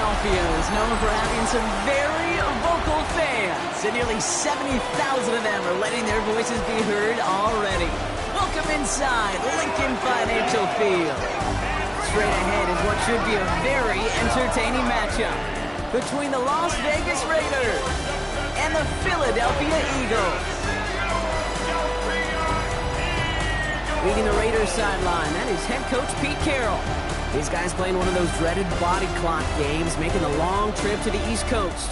Philadelphia is known for having some very vocal fans, and nearly 70,000 of them are letting their voices be heard already. Welcome inside Lincoln Financial Field. Straight ahead is what should be a very entertaining matchup between the Las Vegas Raiders and the Philadelphia Eagles. Leading the Raiders sideline, that is head coach Pete Carroll. These guys playing one of those dreaded body clock games, making the long trip to the East Coast.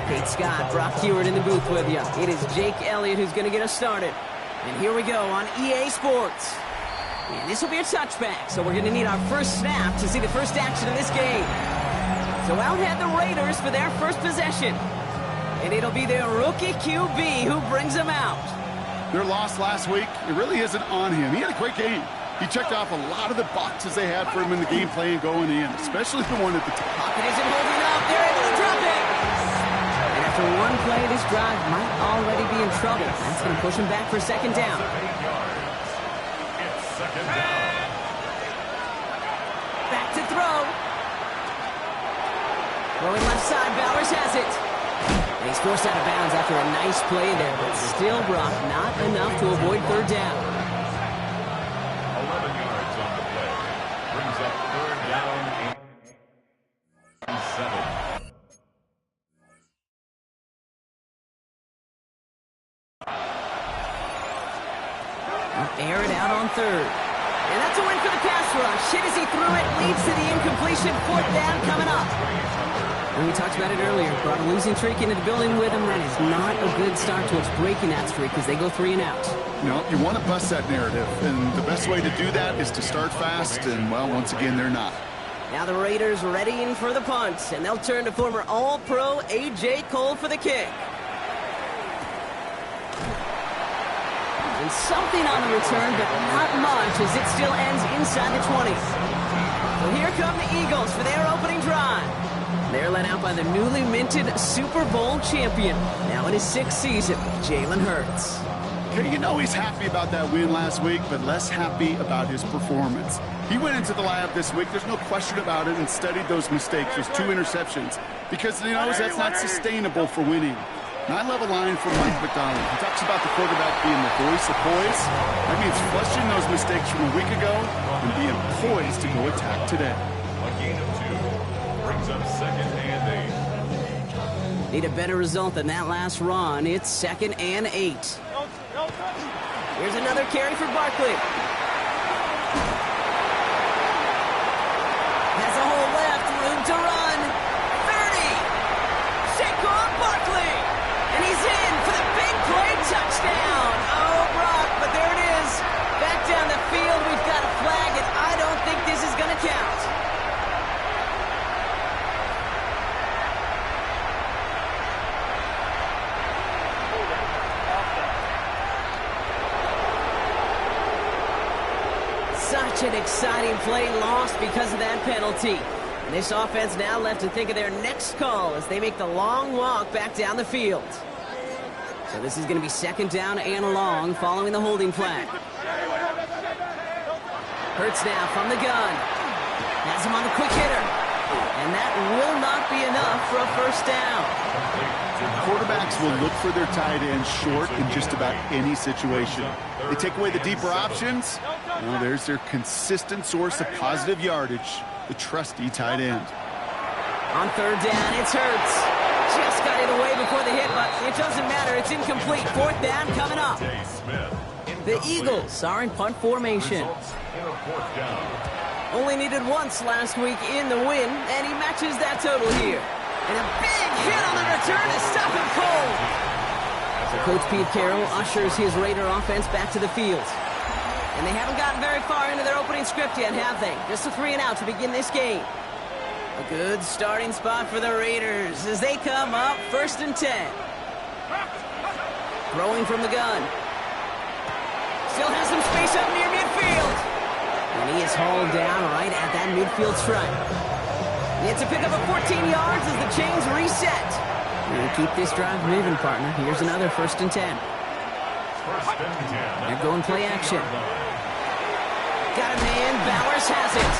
Pete Scott, Brock Heward in the booth with you. It is Jake Elliott who's going to get us started. And here we go on EA Sports. And this will be a touchback, so we're going to need our first snap to see the first action of this game. So out head the Raiders for their first possession. And it'll be their rookie QB who brings them out. Their loss last week, it really isn't on him. He had a great game. He checked off a lot of the boxes they had for him in the game plan going in, especially the one at the top. Pocket isn't holding up. They're able to drop it. And after one play, this drive might already be in trouble. That's going to push him back for second down. Back to throw. Throwing left side, Bowers has it. And he's forced out of bounds after a nice play there, but still, Brock, not enough to avoid third down. 11 yards on the play. Brings up third down and 7. Air it out on third. And that's a win for the pass rush. Hit as he threw it, leads to the incompletion. Fourth down coming up. And we talked about it earlier. Brought a losing streak into the building with him. That is not a good start towards breaking that streak as they go 3 and out. No, you want to bust that narrative, and the best way to do that is to start fast, and, well, once again, they're not. Now the Raiders readying for the punt, and they'll turn to former All-Pro A.J. Cole for the kick. And something on the return, but not much as it still ends inside the 20. So here come the Eagles for their opening drive. They're led out by the newly minted Super Bowl champion, now in his 6th season, Jalen Hurts. Okay, you know he's happy about that win last week, but less happy about his performance. He went into the lab this week, there's no question about it, and studied those mistakes, those 2 interceptions, because he knows that's not sustainable for winning. And I love a line from Mike McDonald. He talks about the quarterback being the voice of poise. That means flushing those mistakes from a week ago and being poised to go attack today. A gain of 2 brings up second and 8. Need a better result than that last run. It's 2nd and 8. Here's another carry for Barkley. Has a hole left, room to run. 30. Saquon Barkley. And he's in for the big play touchdown. Oh, Brock, but there it is. Back down the field, we've got a flag, and I don't think this is going to count. Such an exciting play lost because of that penalty. And this offense now left to think of their next call as they make the long walk back down the field. So this is going to be 2nd down and long following the holding flag. Hurts now from the gun. Has him on the quick hitter. And that will not be enough for a first down. Quarterbacks will look for their tight end short in just about any situation. They take away the deeper options. Well, there's their consistent source of positive yardage, the trusty tight end. On 3rd down, it's Hurts. Just got it away before the hit, but it doesn't matter. It's incomplete. 4th down coming up. The Eagles are in punt formation. Only needed once last week in the win, and he matches that total here. And a big hit on the return to stop him cold. So Coach Pete Carroll ushers his Raider offense back to the field. And they haven't gotten very far into their opening script yet, have they? Just a 3 and out to begin this game. A good starting spot for the Raiders as they come up 1st and 10. Throwing from the gun. Still has some space up near midfield. And he is hauled down right at that midfield stripe. It's a pick up of 14 yards as the chains reset. And keep this drive moving, partner. Here's another 1st and 10. They're going play action. Got a man. Bowers has it.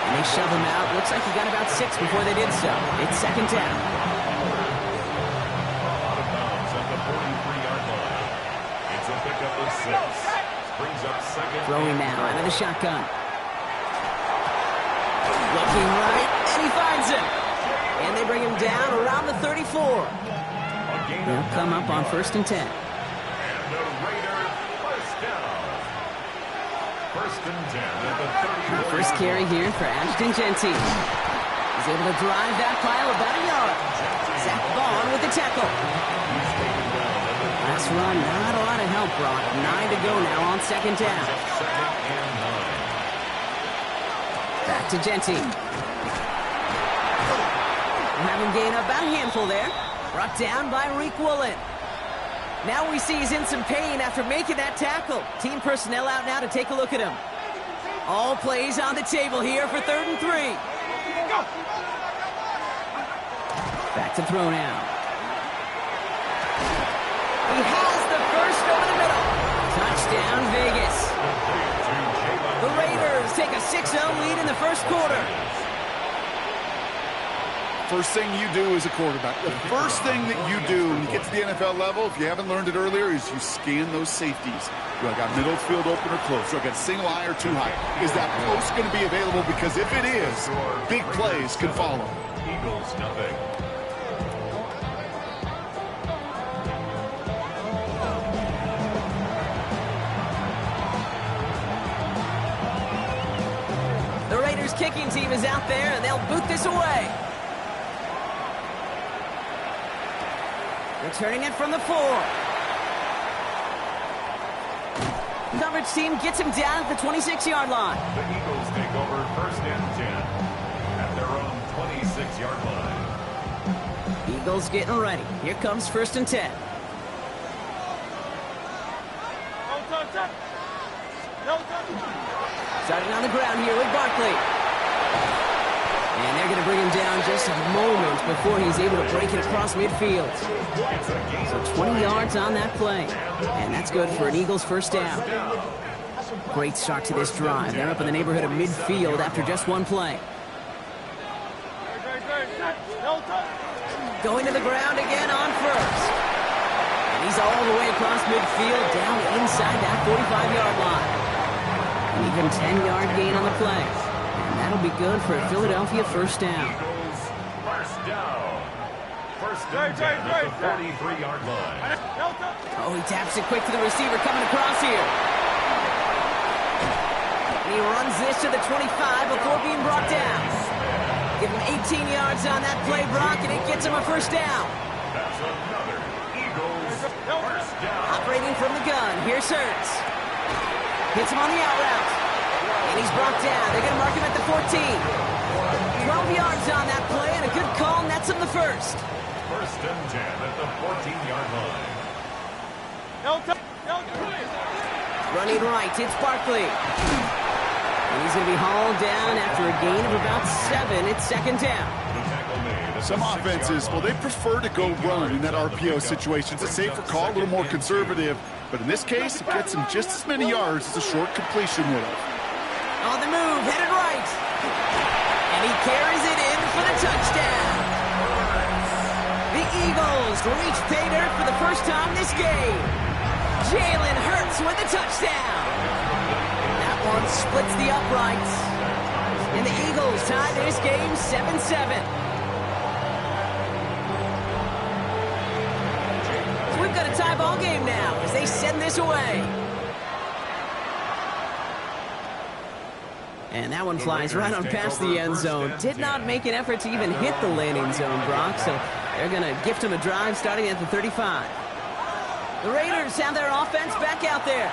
And they shove him out. Looks like he got about 6 before they did so. It's 2nd down. Out of bounds at the 43-yard line. It's a pickup of 6. Brings up 2nd. Throwing now out of the shotgun. Looking right, and he finds him. And they bring him down around the 34. They'll come up on 1st and 10. And the Raiders first down. 1st and 10 at the 34. First carry here for Ashton Jeanty. He's able to drive that pile about a yard. Zach Vaughn with the tackle. Last run, not a lot of help, Brock. 9 to go now on 2nd down. 2nd and 9. Back to Jeanty. Have him gain about a handful there. Brought down by Reek Woolen. Now we see he's in some pain after making that tackle. Team personnel out now to take a look at him. All plays on the table here for 3rd and 3. Back to throw now. He has the first over the middle. Touchdown, Vegas. The Raiders take a 6-0 lead in the 1st quarter. First thing you do as a quarterback, the first thing that you do when you get to the NFL level, if you haven't learned it earlier, is you scan those safeties. Do I got middle field open or close? Do I got single high or 2 high? Is that post going to be available? Because if it is, big plays can follow. Eagles nothing. The Raiders kicking team is out there, and they'll boot this away. Returning it from the 4. Coverage team gets him down at the 26-yard line. The Eagles take over 1st and 10 at their own 26-yard line. Eagles getting ready. Here comes 1st and 10. Starting on the ground here with Barkley. And they're going to bring him down just a moment before he's able to break it across midfield. So 20 yards on that play. And that's good for an Eagles 1st down. Great start to this drive. They're up in the neighborhood of midfield after just 1 play. Going to the ground again on 1st. And he's all the way across midfield down inside that 45-yard line. An even 10-yard gain on the play. And that'll be good for a Philadelphia 1st down. Eagles first down. 1st and 10 at the 43-yard line. Oh, he taps it quick to the receiver coming across here. And he runs this to the 25 before being brought down. Give him 18 yards on that play, Brock, and it gets him a 1st down. That's another Eagles first down. Operating from the gun, here's Hurts. Hits him on the out route. And he's brought down. They're going to mark him at the 14. 12 yards on that play, and a good call nets him the 1st. 1st and 10 at the 14-yard line. Running right, it's Barkley. And he's going to be hauled down after a gain of about 7. It's 2nd down. The tackle made. Some offenses, well, they prefer to go run in that RPO situation. It's a safer call, a little more conservative. But in this case, it gets him just as many yards as a short completion would have. On the move, headed right. And he carries it in for the touchdown. The Eagles reach pay dirt for the 1st time this game. Jalen Hurts with the touchdown. That one splits the uprights. And the Eagles tie this game 7-7. So we've got a tie ball game now as they send this away. And that one flies right on past the end zone. Did not make an effort to even hit the landing zone, Brock. So they're going to gift him a drive starting at the 35. The Raiders have their offense back out there.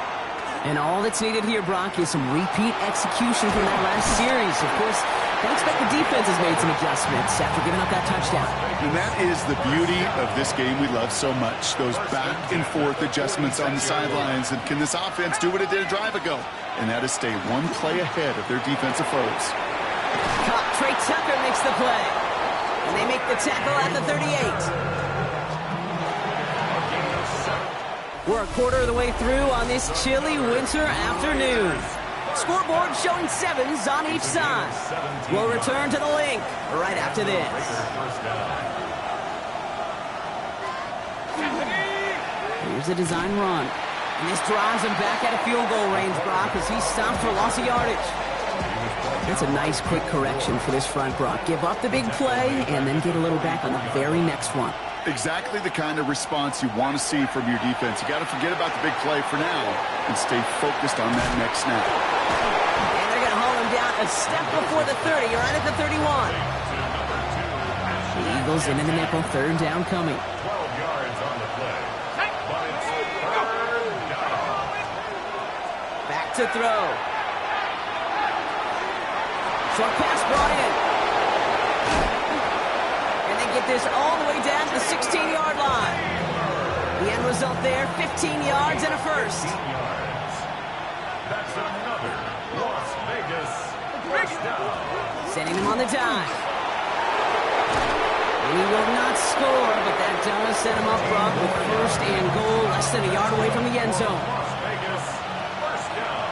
And all that's needed here, Brock, is some repeat execution from that last series. Of course, I expect the defense has made some adjustments after giving up that touchdown. And that is the beauty of this game we love so much. Those back and forth adjustments on the sidelines. And can this offense do what it did a drive ago? And that is stay 1 play ahead of their defensive foes. Trey Tucker makes the play. And they make the tackle at the 38. We're a quarter of the way through on this chilly winter afternoon. Scoreboard showing 7s on each side. We'll return to the link right after this. Here's a design run. And this drives him back out of field goal range, Brock, as he stops for loss of yardage. That's a nice quick correction for this front, Brock. Give up the big play and then get a little back on the very next one. Exactly the kind of response you want to see from your defense. You got to forget about the big play for now and stay focused on that next snap. And they're going to hold him down a step before the 30. You're right at the 31. The Eagles into the nickel. Third down coming. 12 yards on the play. But it's third down. Back to throw. Short pass brought in. And they get this all the way down to the 16-yard line. The end result there, 15 yards and a first. 15 yards. That's another Las Vegas first down. Sending him on the dive. And he will not score, but that does set him up, Brock, with first and goal, less than a yard away from the end zone. Las Vegas first down.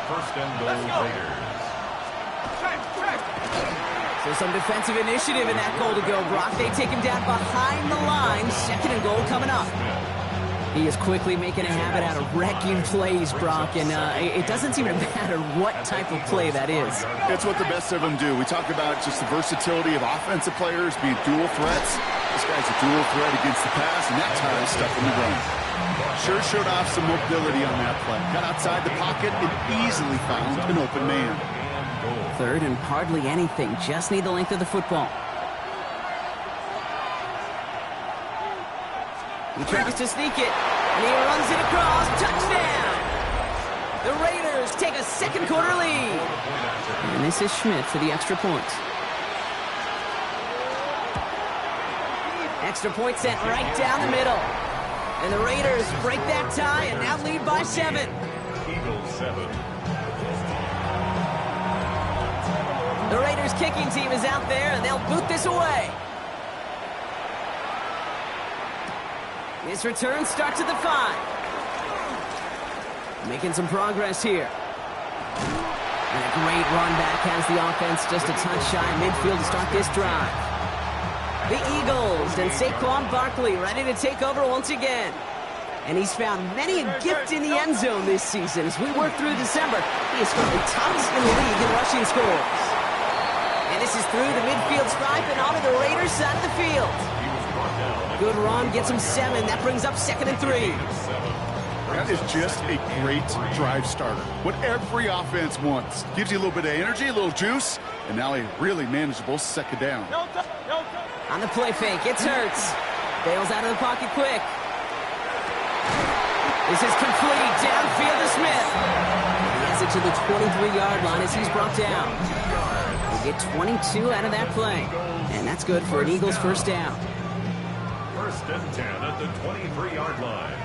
First and goal Raiders. So some defensive initiative in that goal to go, Brock. They take him down behind the line. Second and goal coming up. He is quickly making a habit out of wrecking plays, Brock, and it doesn't seem to matter what type of play that is. It's what the best of them do. We talk about just the versatility of offensive players being dual threats. This guy's a dual threat against the pass, and that time is stuck in the run. Sure showed off some mobility on that play. Got outside the pocket and easily found an open man. Third and hardly anything. Just need the length of the football. He tries to sneak it, and he runs it across. Touchdown! The Raiders take a second quarter lead. And this is Schmidt for the extra point. Extra point sent right down the middle. And the Raiders break that tie and now lead by 7. Eagles 7. The Raiders kicking team is out there, and they'll boot this away. This return starts at the 5. Making some progress here. And a great run back has the offense just a touch shy midfield to start this drive. The Eagles and Saquon Barkley ready to take over once again. And he's found many a gift in the end zone this season. As we work through December, he is currently tops in the league in rushing scores. And this is through the midfield stripe and onto the Raiders side of the field. Good run, gets him 7. That brings up 2nd and 3. That is just a great drive starter. What every offense wants. Gives you a little bit of energy, a little juice, and now a really manageable second down. On the play fake, it's Hurts. Bails out of the pocket quick. This is complete, downfield to Smith. He has it to the 23-yard line as he's brought down. We'll get 22 out of that play. And that's good for an Eagles first down. First and 10 at the 23-yard line.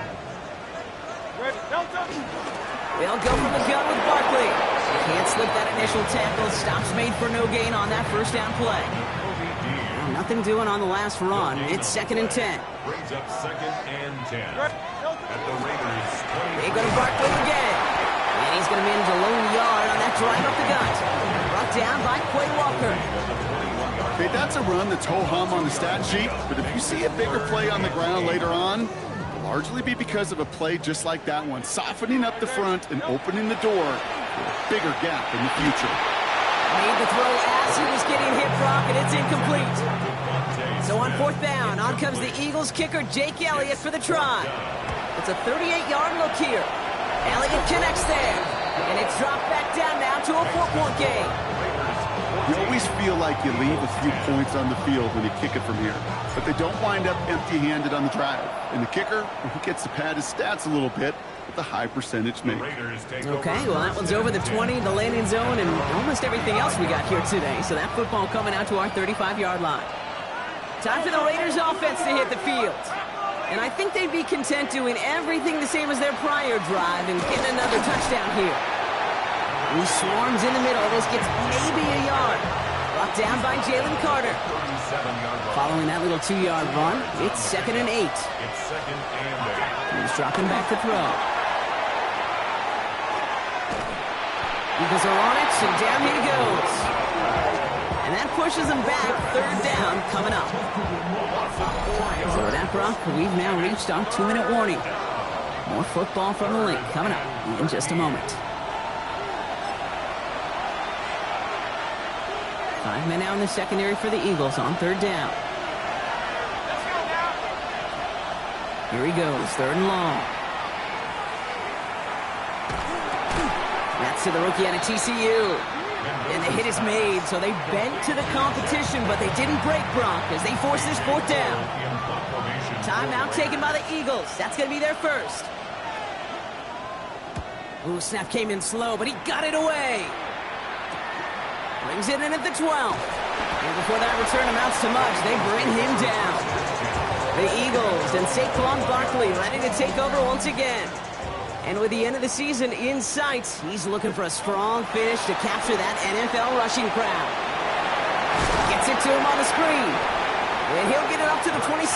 They'll go from the gun with Barkley. Can't slip that initial tackle. Stops made for no gain on that first down play. Well, nothing doing on the last run. It's 2nd and 10. Brings up 2nd and 10. At the Raiders 20. They go to Barkley again. And he's going to manage a lone yard on that drive up the gut. Brought down by Quay Walker. Okay, that's a run that's ho-hum on the stat sheet, but if you see a bigger play on the ground later on, it'll largely be because of a play just like that one, softening up the front and opening the door for a bigger gap in the future. Made the throw as he was getting hit, Brock, and it's incomplete. So on 4th down, on comes the Eagles kicker, Jake Elliott, for the try. It's a 38-yard look here. Elliott connects there, and it's dropped back down now to a 4-point game. You always feel like you leave a few points on the field when you kick it from here, but they don't wind up empty-handed on the drive. And the kicker, he gets to pad his stats a little bit with a high percentage make. Okay, well, that one's over the 20, the landing zone, and almost everything else we got here today. So that football coming out to our 35-yard line. Time for the Raiders offense to hit the field. And I think they'd be content doing everything the same as their prior drive and getting another touchdown here. He swarms in the middle. This gets maybe a yard. Brought down by Jalen Carter. 37-yard line. Following that little 2-yard run, it's 2nd and 8. It's 2nd and 8. He's dropping back to throw. Eagles are on it, and down he goes. And that pushes them back. 3rd down coming up. So with that, Brock, we've now reached our 2-minute warning. More football from the Link coming up in just a moment. 5 men out in the secondary for the Eagles on 3rd down. Here he goes, 3rd and long. That's to the rookie out of TCU. And the hit is made, so they bent to the competition, but they didn't break, Brock, as they force this 4th down. Timeout taken by the Eagles. That's going to be their first. Ooh, snap came in slow, but he got it away. Brings it in at the 12. And before that return amounts to much, they bring him down. The Eagles and Saquon Barkley ready to take over once again. And with the end of the season in sight, he's looking for a strong finish to capture that NFL rushing crowd. Gets it to him on the screen. And he'll get it up to the 27.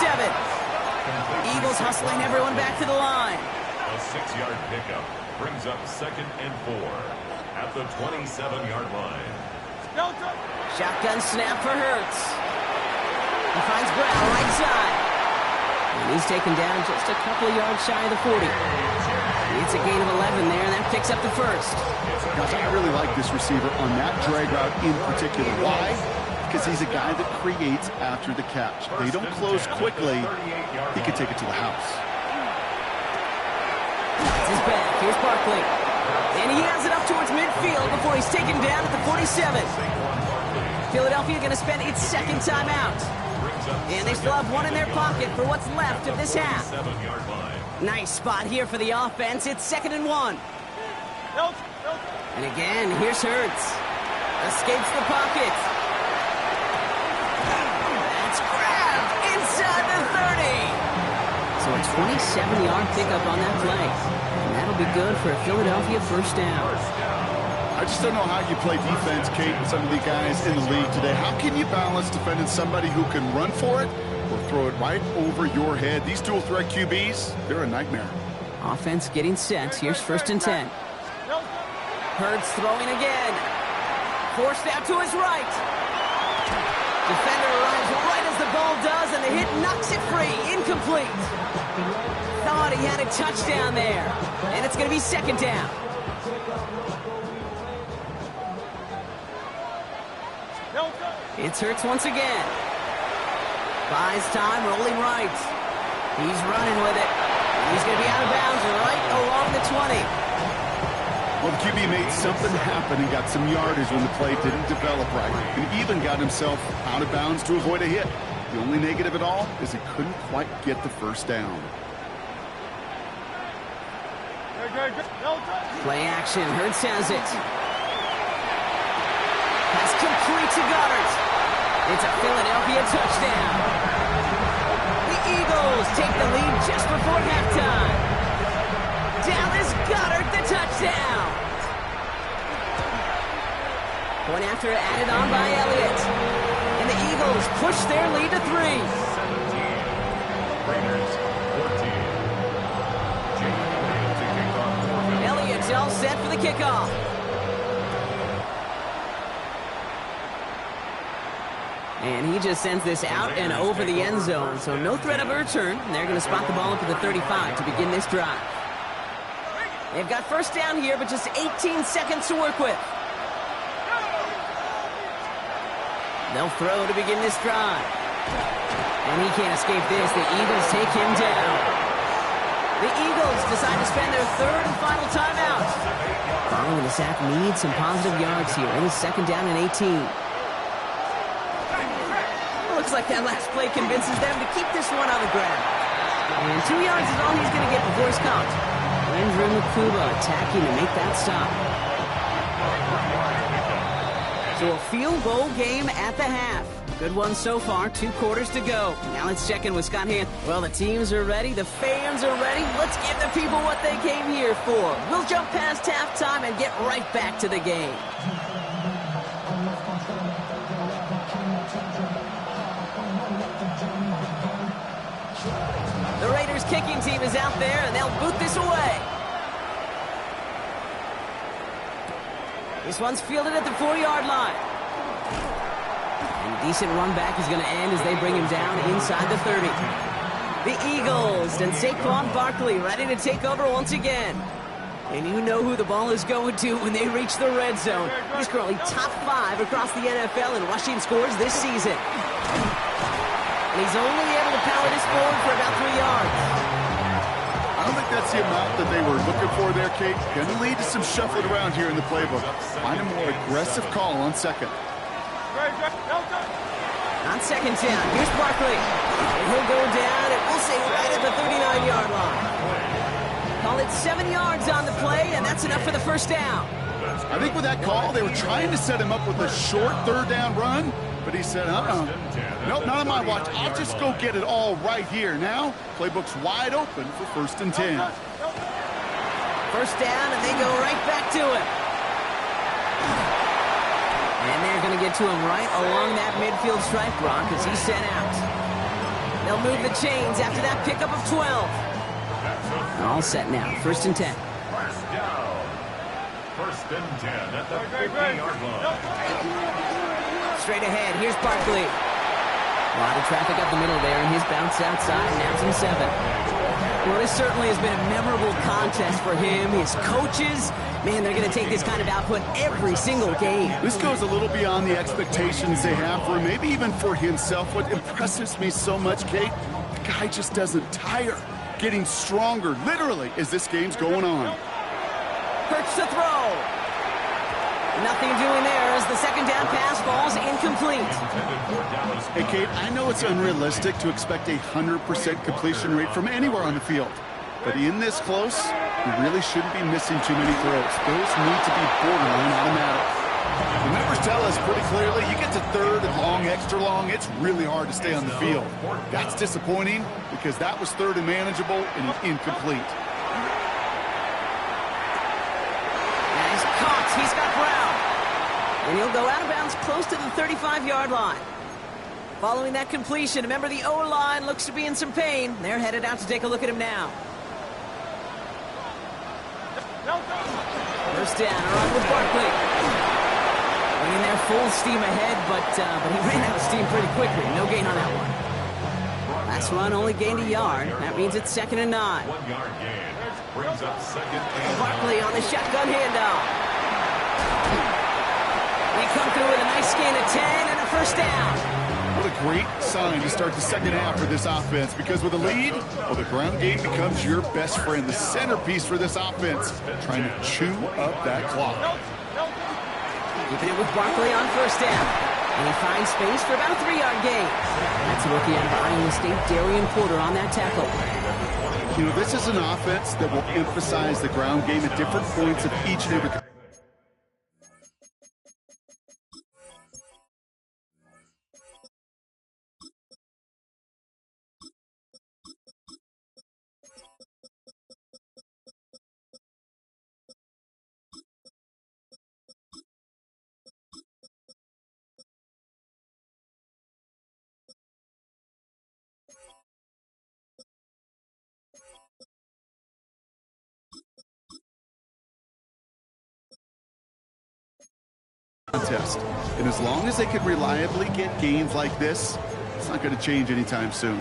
Eagles hustling everyone back to the line. A 6-yard pickup brings up 2nd and 4 at the 27-yard line. Shotgun snap for Hurts. He finds Brown right side. And he's taken down just a couple of yards shy of the 40. It's a gain of 11 there, and that picks up the first. Gosh, I really like this receiver on that drag route in particular. Why? Because he's a guy that creates after the catch. They don't close quickly. He can take it to the house. That's his back. Here's Barkley. And he has it up towards midfield before he's taken down at the 47. Philadelphia going to spend its 2nd timeout. And they still have one in their pocket for what's left of this half. 7-yard line. Nice spot here for the offense. It's 2nd and 1. And again, here's Hurts. Escapes the pocket. That's grabbed inside the 30. So a 27-yard pickup on that play. And that'll be good for a Philadelphia 1st down. I just don't know how you play defense, Kate, and some of the guys in the league today. How can you balance defending somebody who can run for it or throw it right over your head? These dual threat QBs, they're a nightmare. Offense getting set. Here's 1st and 10. Hurts throwing again. Forced out to his right. Defender arrives right as the ball does, and the hit knocks it free. Incomplete. Thought he had a touchdown there. And it's going to be 2nd down. It's Hurts once again. Buys time, rolling right. He's running with it. He's going to be out of bounds right along the 20. Well, the QB made something happen and got some yardage when the play didn't develop right. And even got himself out of bounds to avoid a hit. The only negative at all is he couldn't quite get the 1st down. Play action. Hurts has it. Pass complete to Goddard. It's a Philadelphia touchdown. The Eagles take the lead just before halftime. Dallas Goddard, the touchdown. Point after added on by Elliott. And the Eagles push their lead to 3. 17. Raiders 14. Jake Elliott to kick off for Philly. Elliott's all set for the kickoff. And he just sends this out and over the end zone, so no threat of a return. They're going to spot the ball up at the 35 to begin this drive. They've got 1st down here, but just 18 seconds to work with. They'll throw to begin this drive. And he can't escape this. The Eagles take him down. The Eagles decide to spend their 3rd and final timeout. Following the sack needs some positive yards here. It is 2nd down and 18. Looks like that last play convinces them to keep this one on the ground. And 2 yards is all he's going to get before he's caught. Andrew Makuba attacking to make that stop. So a field goal game at the half. Good one so far, 2 quarters to go. Now let's check in with Scott Hand. Well, the teams are ready, the fans are ready. Let's give the people what they came here for. We'll jump past halftime and get right back to the game. kicking team is out there, and they'll boot this away. This one's fielded at the 4-yard line. And a decent run back is going to end as they bring him down inside the 30. The Eagles and Saquon Barkley ready to take over once again. And you know who the ball is going to when they reach the red zone. He's currently top 5 across the NFL in rushing scores this season. And he's only able to power this forward for about 3 yards. I don't think that's the amount that they were looking for there, Kate. Going to lead to some shuffling around here in the playbook. Find a more aggressive call on second. On second down, here's Barkley. And he'll go down, and we'll say right at the 39-yard line. Call it 7 yards on the play, and that's enough for the first down. I think with that call, they were trying to set him up with a short 3rd down run, but he said, nope, not on my watch. I'll just go get it all right here. Now, playbook's wide open for 1st and 10. First down, and they go right back to it. And they're going to get to him right along that midfield stripe, Brock, as he's sent out. They'll move the chains after that pickup of 12. All set now. 1st and 10. First down. 1st and 10 at the 50-yard line. Straight ahead. Here's Barkley. A lot of traffic up the middle there, and his bounce outside, and now some 7. Well, this certainly has been a memorable contest for him. His coaches, man, they're going to take this kind of output every single game. This goes a little beyond the expectations they have for him, maybe even for himself. What impresses me so much, Kate, the guy just doesn't tire. Getting stronger, literally, as this game's going on. Hurts to throw. Nothing doing there as the second down pass falls incomplete. Hey, Kate, I know it's unrealistic to expect a 100% completion rate from anywhere on the field. But in this close, you really shouldn't be missing too many throws. Those need to be borderline automatic. The numbers tell us pretty clearly, you get to 3rd and long, extra long, it's really hard to stay on the field. That's disappointing because that was 3rd and manageable and incomplete. And he's caught. He's got Brown. And he'll go out of bounds close to the 35-yard line. Following that completion, remember the O-line looks to be in some pain. They're headed out to take a look at him now. First down, around with Barkley. In there full steam ahead, but he ran out of steam pretty quickly. No gain on that one. Last run only gained a yard. That means it's 2nd and 9. 1-yard gain. Brings up 2nd and 9. Barkley on the shotgun handoff. They come through with a nice gain of 10 and a first down. What a great sign to start the second half for this offense, because with a lead, well, the ground game becomes your best friend, the centerpiece for this offense, trying to chew up that clock. Keeping it with Barkley on first down. And he finds space for about a 3-yard gain. That's rookie out of Iowa State, Darian Porter on that tackle. You know, this is an offense that will emphasize the ground game at different points of each and every. Contest. And as long as they can reliably get gains like this, it's not going to change anytime soon.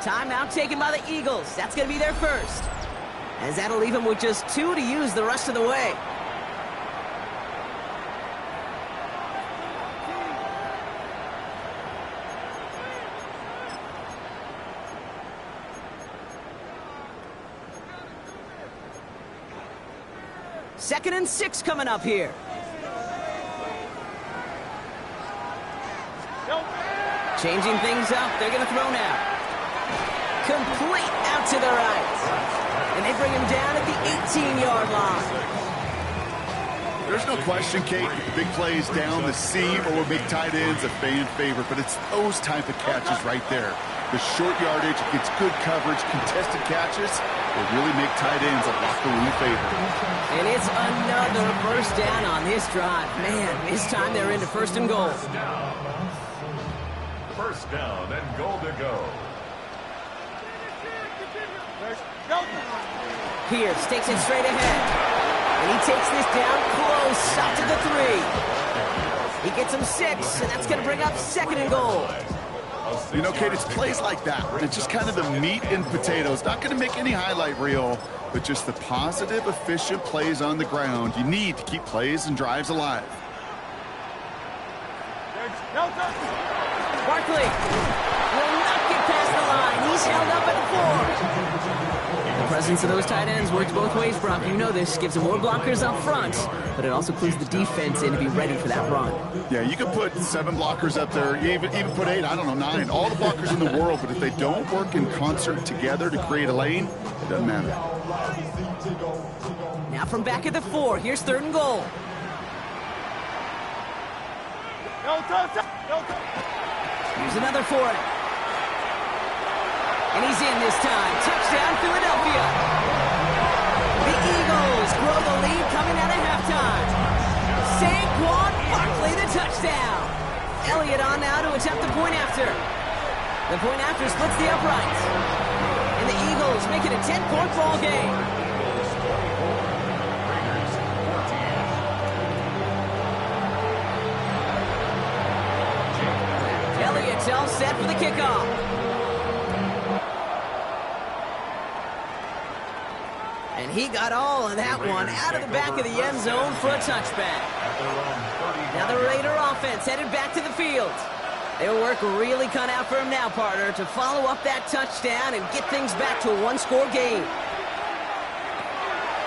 Timeout taken by the Eagles. That's going to be their first. As that'll leave them with just 2 to use the rest of the way. Second and 6 coming up here. Changing things up. They're going to throw now. Complete out to the right. And they bring him down at the 18-yard line. there's no question, Kate, big plays down the seam or with big tight ends a fan favorite, but it's those type of catches right there. The short yardage, it gets good coverage, contested catches will really make tight ends a locker room favorite. And it's another first down on this drive. Man, this time they're into first and goal. First down and goal to go. Pierce takes it straight ahead. And he takes this down close, up to the 3. He gets him 6, and that's going to bring up second and goal. You know, Kate, it's plays like that. It's just kind of the meat and potatoes. Not going to make any highlight reel, but just the positive, efficient plays on the ground. You need to keep plays and drives alive. Barkley will not get past the line. He's held up at 4. The presence of those tight ends works both ways, Brock. You know this. Gives them more blockers up front, but it also clues the defense in to be ready for that run. Yeah, you can put 7 blockers up there, even put 8, I don't know, 9, all the blockers in the world, but if they don't work in concert together to create a lane, it doesn't matter. Now from back at the 4, here's third and goal. Here's another for it. And he's in this time. Touchdown, Philadelphia. The Eagles grow the lead coming out of halftime. Saquon Barkley, the touchdown. Elliott on now to attempt the point after. The point after splits the uprights. And the Eagles make it a 10-point ball game. Elliott's all set for the kickoff. And he got all of that one out of the back of the end zone for a touchback. Now the Raider offense headed back to the field. Their work really cut out for him now, partner, to follow up that touchdown and get things back to a one-score game.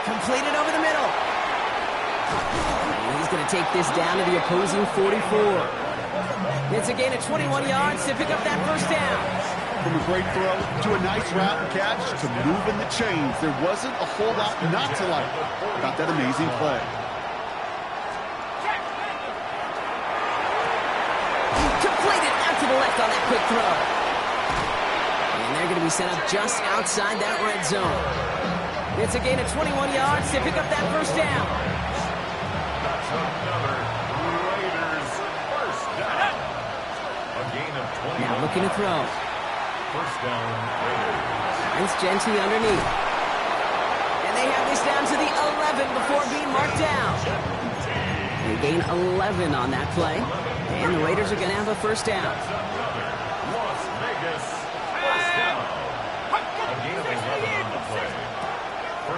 Completed over the middle. And he's going to take this down to the opposing 44. It's a gain of 21 yards to pick up that first down. From a great throw to a nice route and catch to moving the chains. There wasn't a whole lot not to like about that amazing play. Completed out to the left on that quick throw. And they're going to be set up just outside that red zone. It's a gain of 21 yards to pick up that first down. That's another Raiders first down. A gain of 20. Now looking to throw. First down, Raiders. It's Genty underneath. And they have this down to the 11 before being marked down. They gain 11 on that play. And the Raiders are going to have a first down. Las Vegas first down. A gain of 11 on the play.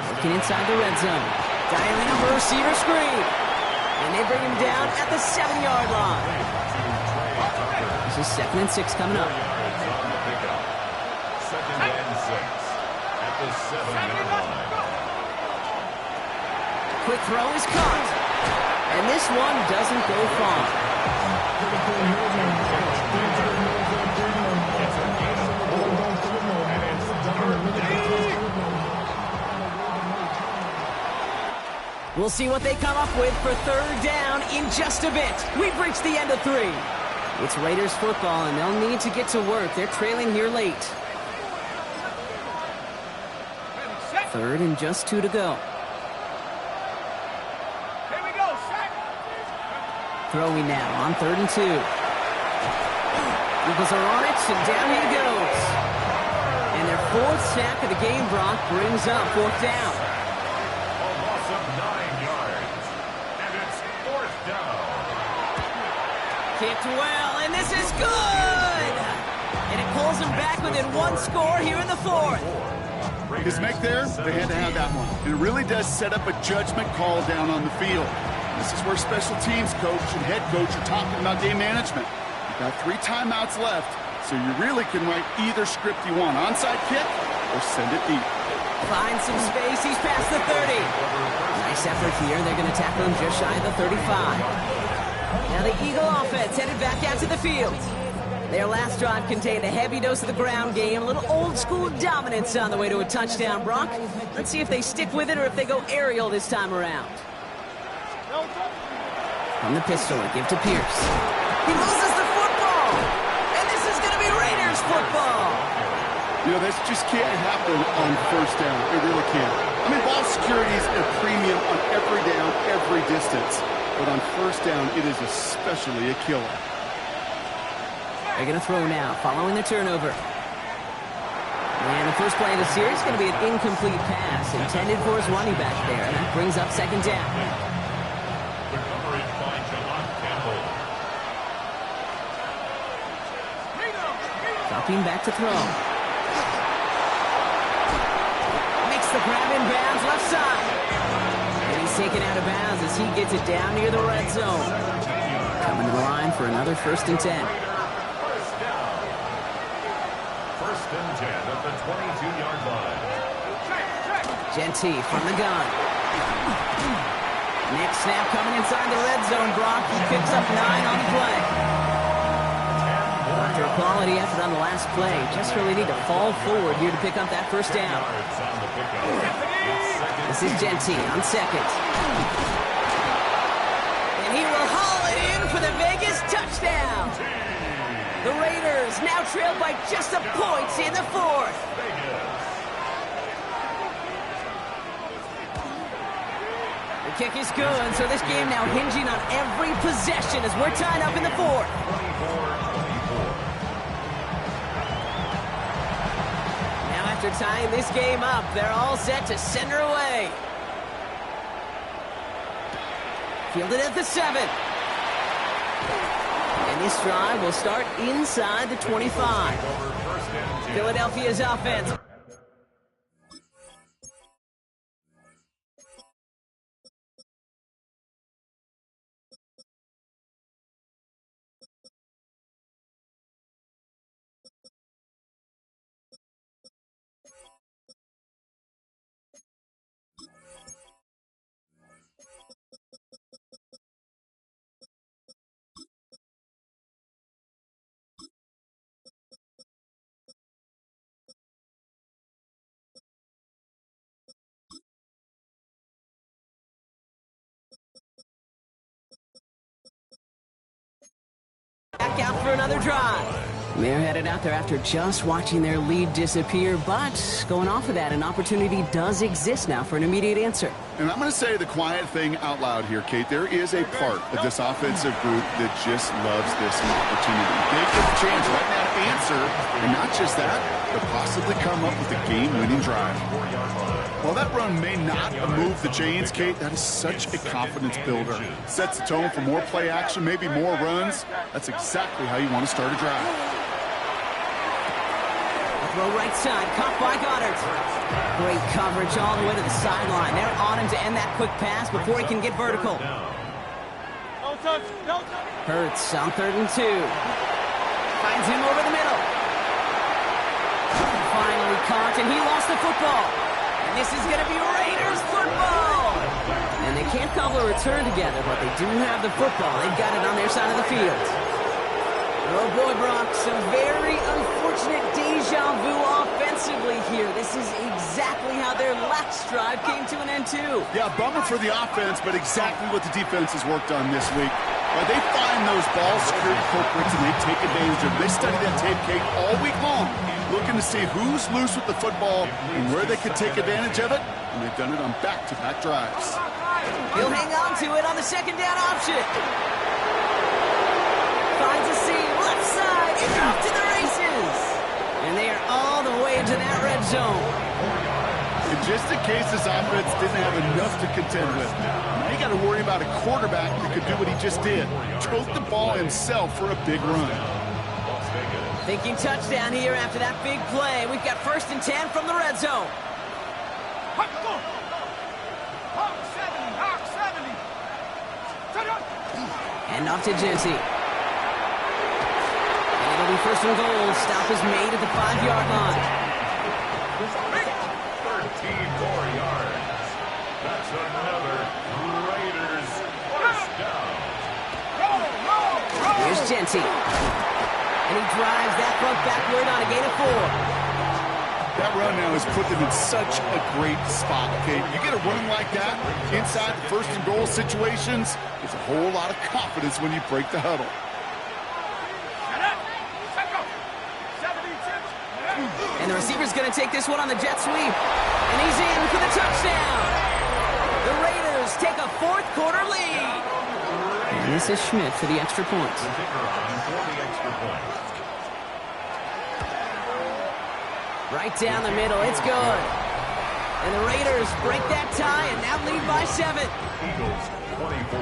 Looking inside the red zone. Dialing up a receiver screen. And they bring him down at the 7-yard line. This is 2nd and 6 coming up. Second and 6 at the 7-yard line. Quick throw is caught. And this one doesn't go far. We'll see what they come up with for third down in just a bit. We've reached the end of 3. It's Raiders football, and they'll need to get to work. They're trailing here late. 3rd and just 2 to go. Here we go, sack. Throwing now on 3rd and 2. Eagles are on it, and down he goes. And their 4th sack of the game, Brock, brings up 4th down. A loss of 9 yards. And it's 4th down. Kicked well, and this is good! And it pulls them back within 1 score here in the 4th. His make there, they had to have that one. And it really does set up a judgment call down on the field. This is where special teams coach and head coach are talking about game management. You've got 3 timeouts left, so you really can write either script you want. Onside kick or send it deep. Finds some space, he's past the 30. Nice effort here, they're going to tackle him just shy of the 35. Now the Eagle offense headed back out to the field. Their last drive contained a heavy dose of the ground game, a little old-school dominance on the way to a touchdown, Brock. Let's see if they stick with it or if they go aerial this time around. From the pistol, give to Pierce. He loses the football! And this is going to be Raiders football! You know, this just can't happen on first down. It really can't. I mean, ball security is a premium on every down, every distance. But on first down, it is especially a killer. They're going to throw now, following the turnover. And the first play of the series is going to be an incomplete pass intended for his running back there. And that brings up second down. Recovery by John Campbell. Dropping back to throw. Makes the grab in bounds left side. And he's taken out of bounds as he gets it down near the red zone. Coming to the line for another 1st and 10. First and 10 at the 22-yard line. Genty from the gun. Next snap coming inside the red zone. Brock, he picks up 9 on the play. After a quality effort on the last play, just really need to fall forward here to pick up that first down. This is Genty on second. And he will haul it in for the Vegas touchdown. The Raiders now trail by just a point in the 4th. The kick is good, so this game now hinging on every possession as we're tied up in the 4th. Now after tying this game up, they're all set to send her away. Fielded at the 7. And this drive will start inside the 25. Philadelphia's offense. Back out for another drive. They're headed out there after just watching their lead disappear, but going off of that, an opportunity does exist now for an immediate answer. And I'm going to say the quiet thing out loud here, Kate. There is a part of this offensive group that just loves this opportunity. They get the chance right now to answer, and not just that, but possibly come up with a game-winning drive. While that run may not move the chains, Kate, that is such a confidence builder. Sets the tone for more play action, maybe more runs. That's exactly how you want to start a drive. Throw right side, caught by Goddard. Great coverage all the way to the sideline. They're on him to end that quick pass before he can get vertical. Hurts on 3rd and 2. Finds him over the middle. Finally caught, and he lost the football. And this is going to be Raiders football. And they can't cobble a return together, but they do have the football. They've got it on their side of the field. Oh boy, Brock, some very unfortunate deja vu offensively here. This is exactly how their last drive came to an end, too. Yeah, bummer for the offense, but exactly what the defense has worked on this week. They find those ball security culprits, and they take advantage of it. They study that tape, Kate, all week long, looking to see who's loose with the football and where they could take advantage of it, and they've done it on back-to-back drives. He'll hang on to it on the 2nd down option. Finds a seam, left side, and off to the races. And they are all the way into that red zone. And just in case this offense didn't have enough to contend with, now you got to worry about a quarterback that could do what he just did. Tote the ball himself for a big run. Thinking touchdown here after that big play. We've got 1st and 10 from the red zone. And off to Genty. It'll be 1st and goal. Stop is made at the 5-yard line. 13 more yards. That's another Raiders first down. Here's Genty. And he drives that front backward on a gain of 4. That run now has put them in such a great spot, okay? You get a run like that inside the first and goal situations, there's a whole lot of confidence when you break the huddle. And the receiver's going to take this one on the jet sweep. And he's in for the touchdown. The Raiders take a fourth quarter lead. And this is Schmidt for the extra point. Right down the middle. It's good. And the Raiders break that tie and now lead by 7. Eagles 24.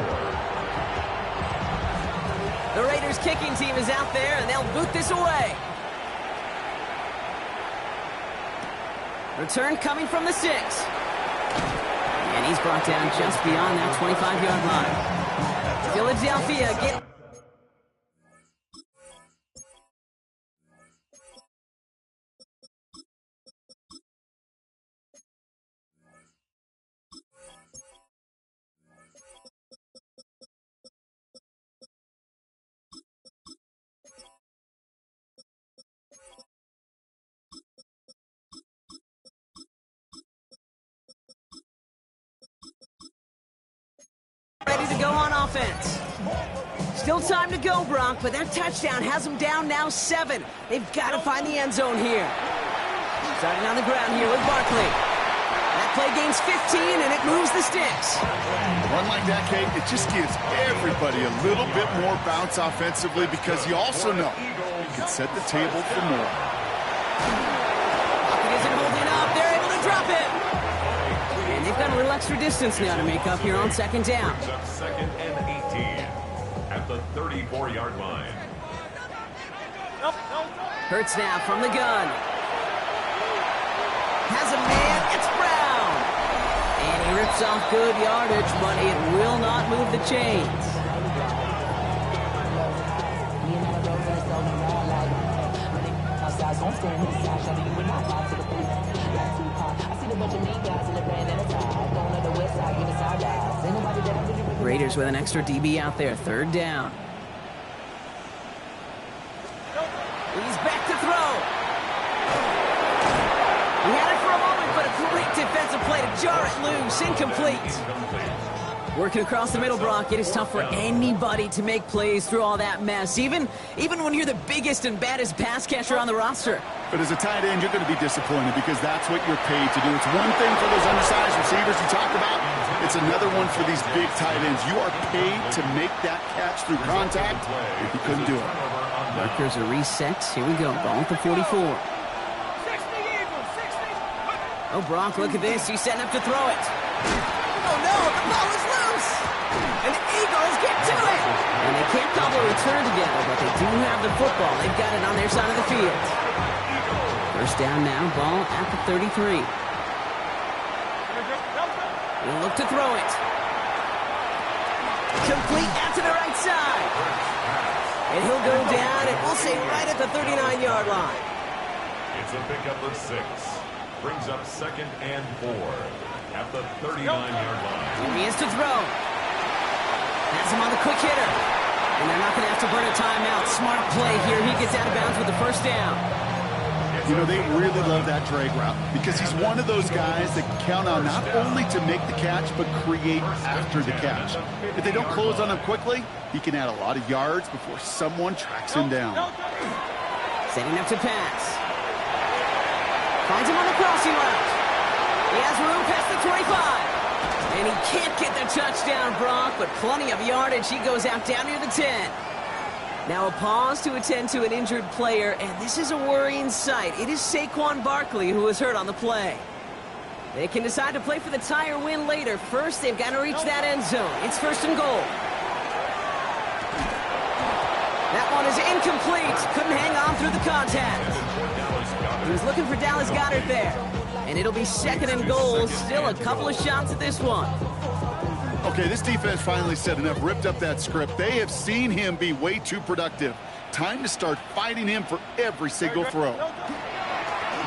The Raiders kicking team is out there and they'll boot this away. Return coming from the 6. And he's brought down just beyond that 25-yard line. Philadelphia get... ready to go on offense. Still time to go, Brock, but that touchdown has them down now 7. They've got to find the end zone here. Starting on the ground here with Barkley. That play gains 15, and it moves the sticks. A run like that, Kate, it just gives everybody a little bit more bounce offensively because you also know you can set the table for more. Pocket isn't holding up. They're able to drop it. And they've got a little extra distance now to make up here on second down. Second and 18 at the 34-yard line. Hurts now from the gun. Has a man. It's Brown. And he rips off good yardage, but it will not move the chains. Raiders with an extra DB out there. Third down. He's back to throw. He had it for a moment, but a great defensive play to jar it loose. Incomplete. Working across the middle, Brock. It is tough for anybody to make plays through all that mess, even when you're the biggest and baddest pass catcher on the roster. But as a tight end, you're going to be disappointed because that's what you're paid to do. It's one thing for those undersized receivers you talk about. It's another one for these big tight ends. You are paid to make that catch through contact if you couldn't do it. Markers are reset. Here we go. Ball at the 44. Oh, Brock, look at this. He's setting up to throw it. Oh, no, the ball is loose. And the Eagles get to it. And they can't cobble a return together, but they do have the football. They've got it on their side of the field. First down now, ball at the 33. He'll look to throw it. Complete out to the right side. And he'll go down, and we'll say right at the 39-yard line. It's a pickup of 6. Brings up second and 4 at the 39-yard line. Here he is to throw. Has him on the quick hitter. And they're not going to have to burn a timeout. Smart play here. He gets out of bounds with the first down. You know, they really love that drag route because he's one of those guys that count on not only to make the catch, but create after the catch. If they don't close on him quickly, he can add a lot of yards before someone tracks him down. Setting up to pass. Finds him on the crossing route. He has room past the 25. And he can't get the touchdown, Brock, but plenty of yardage. He goes out down near the 10. Now a pause to attend to an injured player, and this is a worrying sight. It is Saquon Barkley who was hurt on the play. They can decide to play for the tie or win later. First, they've got to reach that end zone. It's first and goal. That one is incomplete. Couldn't hang on through the contact. He was looking for Dallas Goedert there. And it'll be second and goal. Still a couple of shots at this one. Okay, this defense finally set enough, ripped up that script. They have seen him be way too productive. Time to start fighting him for every single throw.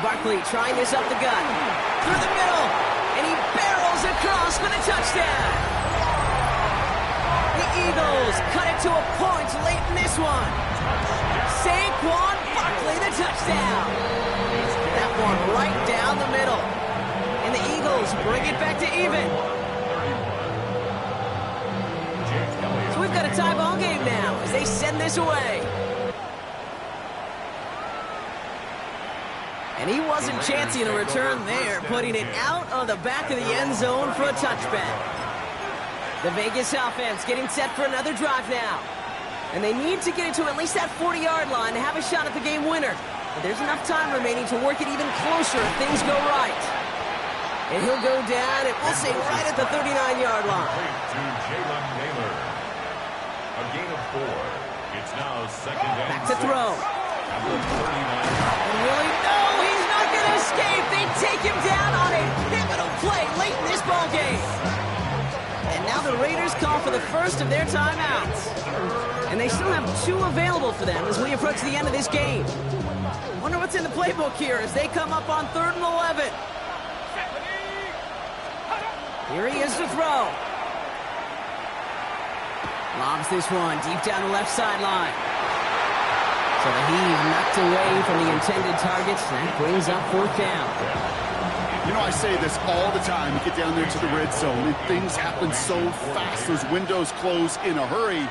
Barkley trying this up the gut. Through the middle. And he barrels across for the touchdown. The Eagles cut it to a point late in this one. Saquon Barkley, the touchdown. That going right down the middle. And the Eagles bring it back to even. So we've got a tie ball game now as they send this away. And he wasn't chancing a return there, putting it out of the back of the end zone for a touchback. The Vegas offense getting set for another drive now. And they need to get it to at least that 40-yard line to have a shot at the game winner. But there's enough time remaining to work it even closer if things go right. And he'll go down, and we'll say right at the 39-yard line. To Jalen Naylor. A gain of 4. It's now second and Back to throw. At the 39. And really, no, he's not going to escape. They take him down on a pivotal play late in this ball game. And now the Raiders call for the first of their timeouts. And they still have 2 available for them as we approach the end of this game. Wonder what's in the playbook here as they come up on 3rd and 11. Here he is to throw. Lobs this one deep down the left sideline. So the heave knocked away from the intended targets. That brings up 4th down. You know, I say this all the time. You get down there to the red zone, and things happen so fast. Those windows close in a hurry.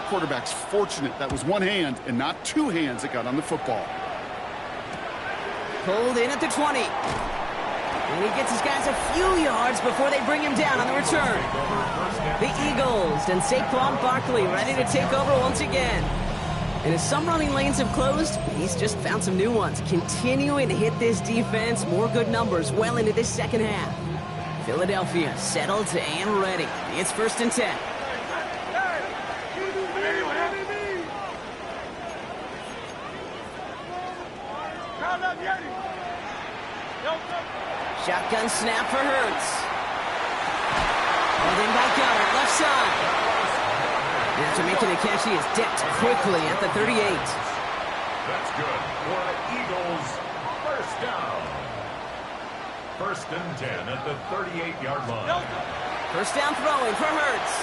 Quarterback's fortunate that was one hand and not 2 hands that got on the football. Pulled in at the 20. And he gets his guys a few yards before they bring him down on the return. The Eagles and Saquon Barkley ready to take over once again. And as some running lanes have closed, he's just found some new ones, continuing to hit this defense. More good numbers well into this second half. Philadelphia settled and ready. It's 1st and 10. Shotgun snap for Hurts. Held in by Goddard, left side. And after making the catch, he is dipped quickly at the 38. That's good for the Eagles. First down. 1st and 10 at the 38-yard line. First down throwing for Hurts.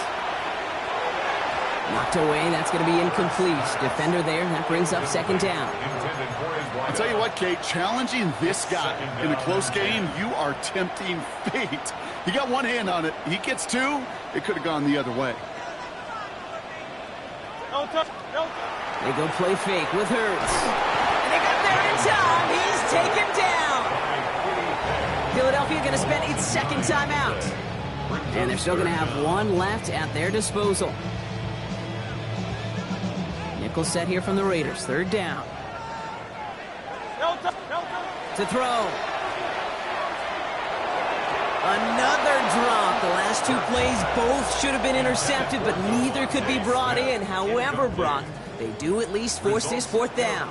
Knocked away, that's going to be incomplete. Defender there, that brings up 2nd down. I'll tell you what, Kate, challenging this guy in a close game, you are tempting fate. He got 1 hand on it. He gets 2, it could have gone the other way. They go play fake with Hurts. And they got there in time. He's taken down. Philadelphia going to spend its 2nd timeout. And they're still going to have 1 left at their disposal. Nickel set here from the Raiders. 3rd down. To throw. Another drop. The last 2 plays both should have been intercepted, but neither could be brought in. However, Brock, they do at least force this 4th down.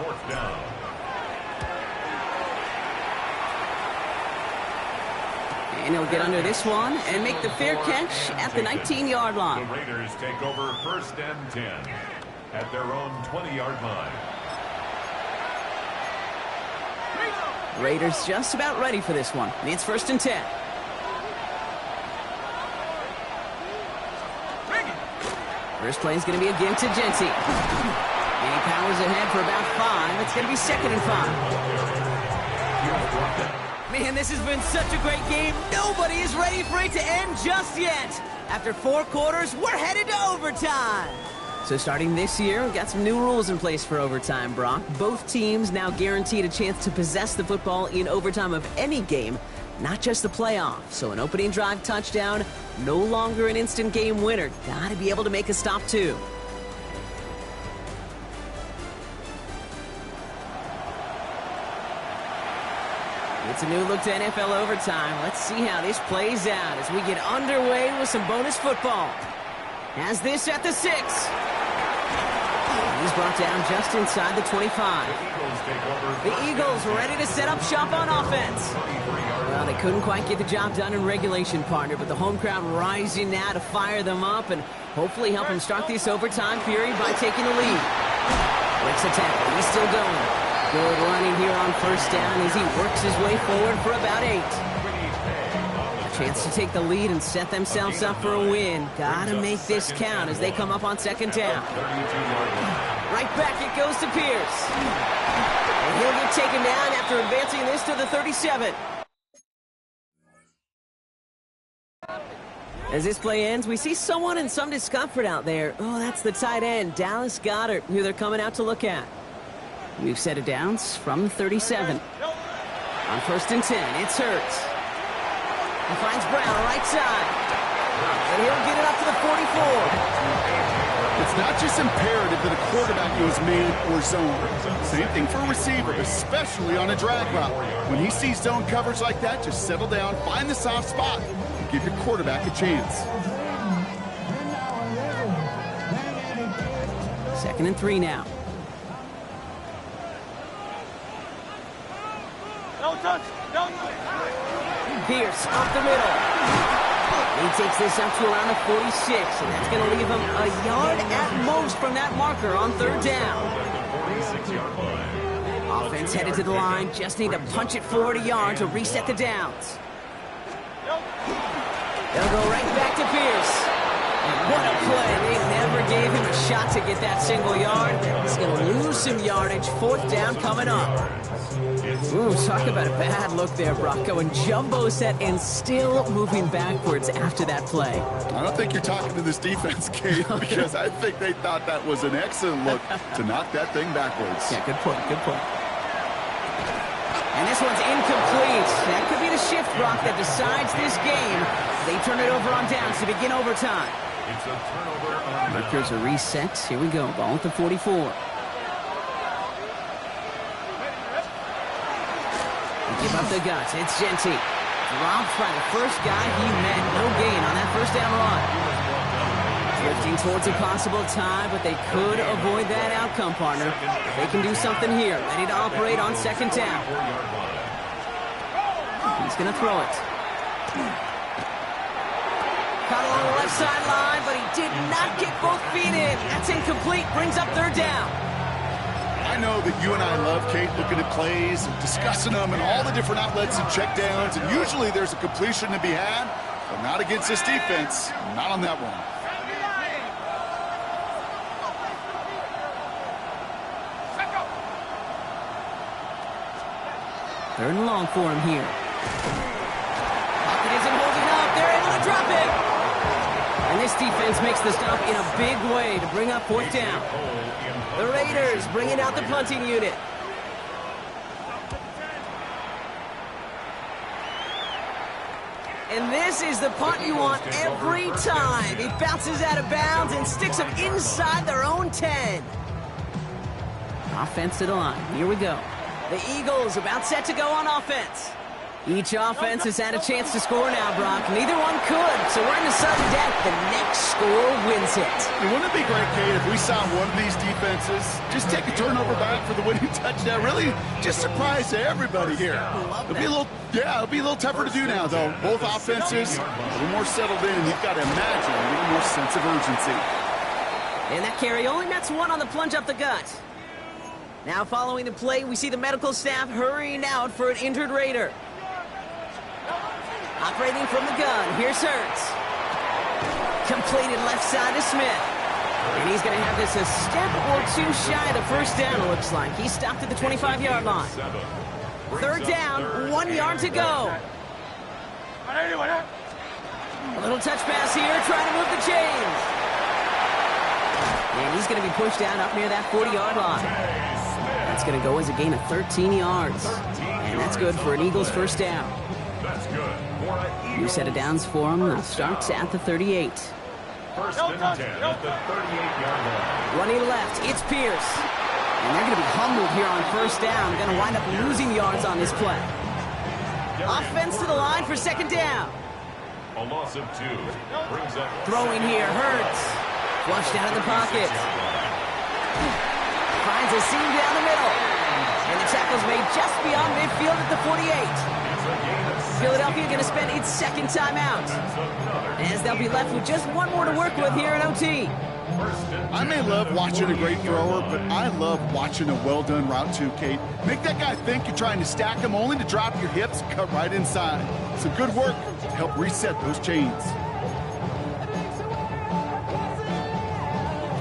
And he'll get under this one and make the fair catch at the 19-yard line. The Raiders take over 1st and 10 at their own 20-yard line. Raiders just about ready for this one. It's 1st and 10. First play is going to be again to Jency. And he powers ahead for about 5. It's going to be 2nd and 5. Man, this has been such a great game. Nobody is ready for it to end just yet. After 4 quarters, we're headed to overtime. So starting this year, we've got some new rules in place for overtime, Brock. Both teams now guaranteed a chance to possess the football in overtime of any game, not just the playoffs. So an opening drive touchdown, no longer an instant game winner. Got to be able to make a stop, too. It's a new look to NFL overtime. Let's see how this plays out as we get underway with some bonus football. Has this at the 6. He's brought down just inside the 25. The Eagles ready to set up shop on offense. Well, they couldn't quite get the job done in regulation, partner, but the home crowd rising now to fire them up and hopefully help them start this overtime period by taking the lead. Breaks the tackle. He's still going. Good running here on 1st down as he works his way forward for about 8. A chance to take the lead and set themselves up for a win. Gotta make this count as they come up on 2nd down. Right back it goes to Pierce. And he'll get taken down after advancing this to the 37. As this play ends, we see someone in some discomfort out there. Oh, that's the tight end, Dallas Goedert, who they're coming out to look at. We've set it downs from 37. On 1st and 10, it's Hurts. He finds Brown, right side. And he'll get it up to the 44. It's not just imperative that a quarterback goes man or zone. Same thing for a receiver, especially on a drag route. When he sees zone coverage like that, just settle down, find the soft spot, and give your quarterback a chance. 2nd and 3 now. Pierce off the middle. He takes this up to around the 46, and that's going to leave him a yard at most from that marker on 3rd down. Offense headed to the line, just need to punch it forward a yard to reset the downs. They'll go right back to Pierce. And what a play. They never gave him a shot to get that single yard. He's going to lose some yardage. 4th down coming up. Ooh, talk about a bad look there, Brock. Going jumbo set and still moving backwards after that play. I don't think you're talking to this defense, Kate, because I think they thought that was an excellent look to knock that thing backwards. Yeah, good point, good point. And this one's incomplete. That could be the shift, Brock, that decides this game. They turn it over on downs to begin overtime. It's a turnover on downs. Markers are reset. Here we go. Ball at the 44. Give up the guts. It's Genty. Dropped by the first guy he met. No gain on that 1st down run. Drifting towards a possible tie, but they could avoid that outcome, partner. They can do something here. Ready to operate on 2nd down. He's going to throw it. Caught along the left sideline, but he did not get both feet in. That's incomplete. Brings up 3rd down. I know that you and I love, Kate, looking at plays and discussing them and all the different outlets and checkdowns, and usually there's a completion to be had, but not against this defense, not on that one. Third and long for him here. Pocket isn't holding up. They're able to drop it. And this defense makes the stop in a big way to bring up 4th down. The Raiders bringing out the punting unit. And this is the punt you want every time. It bounces out of bounds and sticks them inside their own 10. Offense to the line. Here we go. The Eagles about set to go on offense. Each offense has had a chance to score now, Brock. Neither one could, so we're in the sudden death. The next score wins it. Wouldn't it be great, Kate, if we saw one of these defenses just take a turnover back for the winning touchdown? Really just surprise everybody here. It'll be a little tougher to do now, though. Both offenses a little more settled in. You've got to imagine a little more sense of urgency. And that carry only nets one on the plunge up the gut. Now following the play, we see the medical staff hurrying out for an injured Raider. Operating from the gun, here's Hurts. Completed left side to Smith. And he's going to have this a step or two shy of the 1st down, it looks like. He stopped at the 25-yard line. 3rd down, 1 yard to go. A little touch pass here, trying to move the chains. And he's going to be pushed down up near that 40-yard line. That's going to go as a gain of 13 yards. And that's good for an Eagles 1st down. That's good. New set of downs for him. Now starts at the 38. 1st and 10 at the 38-yard line. Running left, it's Pierce. And they're going to be humbled here on 1st down. Going to wind up losing yards on this play. Offense to the line for 2nd down. A loss of 2 brings up Throwing here, Hurts. Flushed out of the pocket. Finds a seam down the middle. And the tackle's made just beyond midfield at the 48. Philadelphia going to spend its 2nd timeout, as they'll be left with just one more to work with here in OT. I may love watching a great thrower, but I love watching a well-done route too, Kate. Make that guy think you're trying to stack him only to drop your hips and cut right inside. Some good work to help reset those chains.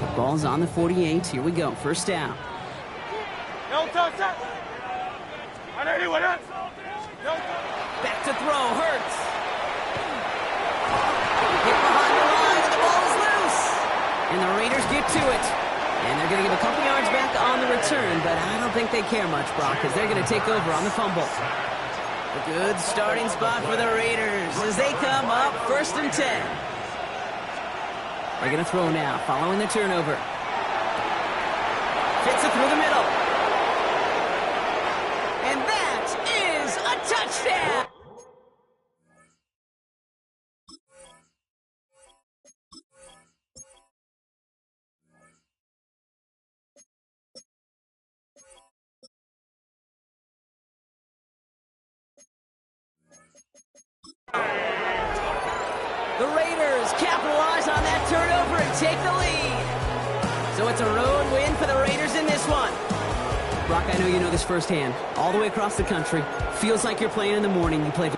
The ball's on the 48. Here we go. 1st down. Back to throw, Hurts. Hit behind the line, and the ball is loose. And the Raiders get to it. And they're going to give a couple yards back on the return, but I don't think they care much, Brock, because they're going to take over on the fumble. A good starting spot for the Raiders as they come up 1st and 10. They're going to throw now, following the turnover. Fits it through the middle. And that is a touchdown! The Raiders capitalize on that turnover and take the lead. So it's a road win for the Raiders in this one. Brock, I know you know this firsthand. All the way across the country. Feels like you're playing in the morning. You play.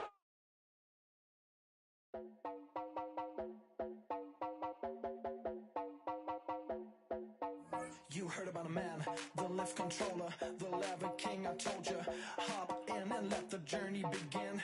You heard about a man, the lift controller, the lever king. I told you, hop in and let the journey begin.